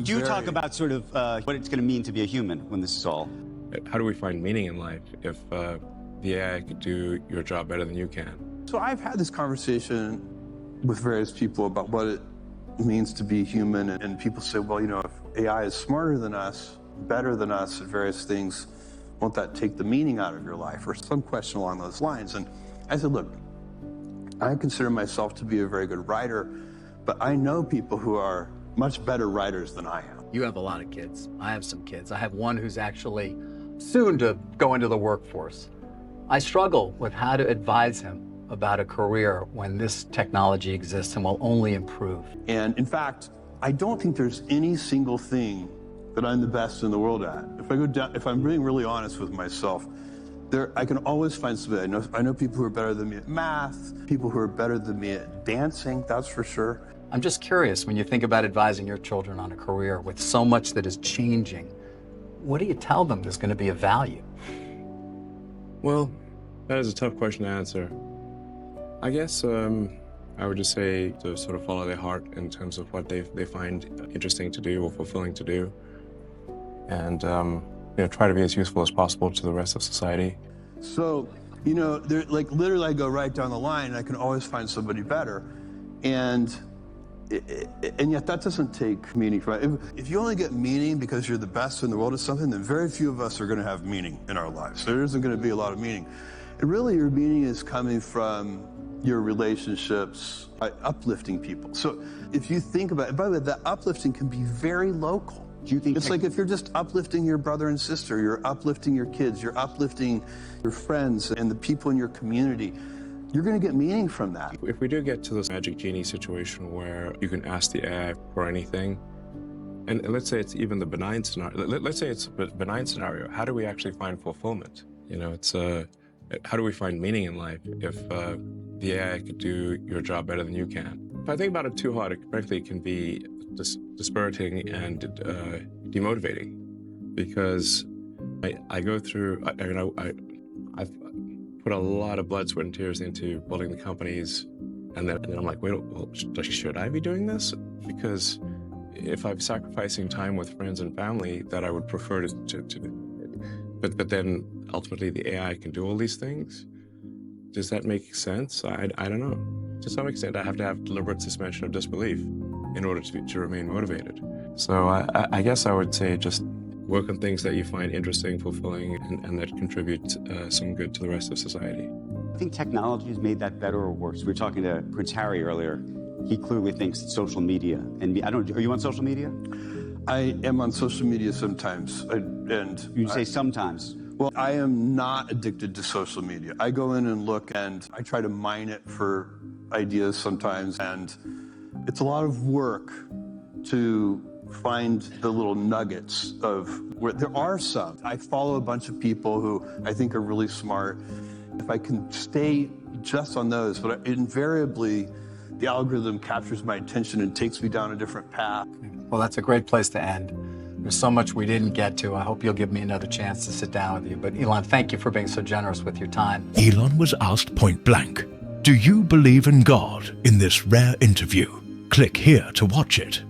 Do talk about sort of what it's going to mean to be a human when this is all. How do we find meaning in life if the AI could do your job better than you can? So I've had this conversation with various people about what it means to be human, and people say, well, you know, if AI is smarter than us, better than us at various things, won't that take the meaning out of your life, or some question along those lines? And I said, look, I consider myself to be a very good writer, but I know people who are much better writers than I am. You have a lot of kids. I have some kids. I have one who's actually soon to go into the workforce. I struggle with how to advise him about a career when this technology exists and will only improve. And in fact, I don't think there's any single thing that I'm the best in the world at. If I go down, if I'm being really honest with myself, I can always find somebody. I know people who are better than me at math, people who are better than me at dancing, that's for sure. I'm just curious, when you think about advising your children on a career with so much that is changing, what do you tell them is going to be of value? Well, that is a tough question to answer. I guess I would just say to sort of follow their heart in terms of what they find interesting to do or fulfilling to do, and you know, try to be as useful as possible to the rest of society. So, you know, like literally I go right down the line and I can always find somebody better. And yet that doesn't take meaning from it. If you only get meaning because you're the best in the world at something, then very few of us are going to have meaning in our lives. There isn't going to be a lot of meaning. And really your meaning is coming from your relationships, by uplifting people. So if you think about it, by the way, that uplifting can be very local. Do you think it's like if you're just uplifting your brother and sister, you're uplifting your kids, you're uplifting your friends and the people in your community, you're going to get meaning from that. If we do get to this magic genie situation where you can ask the AI for anything, and let's say it's even the benign scenario, let's say it's a benign scenario, how do we actually find fulfillment? You know, it's how do we find meaning in life if the AI could do your job better than you can? If I think about it too hard, it frankly can be dispiriting and demotivating, because I go through, I've put a lot of blood, sweat, and tears into building the companies, and then I'm like, wait, well, should I be doing this? Because if I'm sacrificing time with friends and family that I would prefer but then ultimately the AI can do all these things, does that make sense? I don't know. To some extent, I have to have deliberate suspension of disbelief in order to remain motivated. So I guess I would say just work on things that you find interesting, fulfilling, and that contribute some good to the rest of society. I think technology has made that better or worse. We were talking to Prince Harry earlier. He clearly thinks social media, and I don't. Are you on social media? I am on social media sometimes, You say sometimes. Well, I am not addicted to social media. I go in and look, and I try to mine it for ideas sometimes, and it's a lot of work to find the little nuggets of where there are some. I follow a bunch of people who I think are really smart. If I can stay just on those, but invariably the algorithm captures my attention and takes me down a different path. Well, that's a great place to end. There's so much we didn't get to. I hope you'll give me another chance to sit down with you. But Elon, thank you for being so generous with your time. Elon was asked point blank, "Do you believe in God?" in this rare interview. Click here to watch it.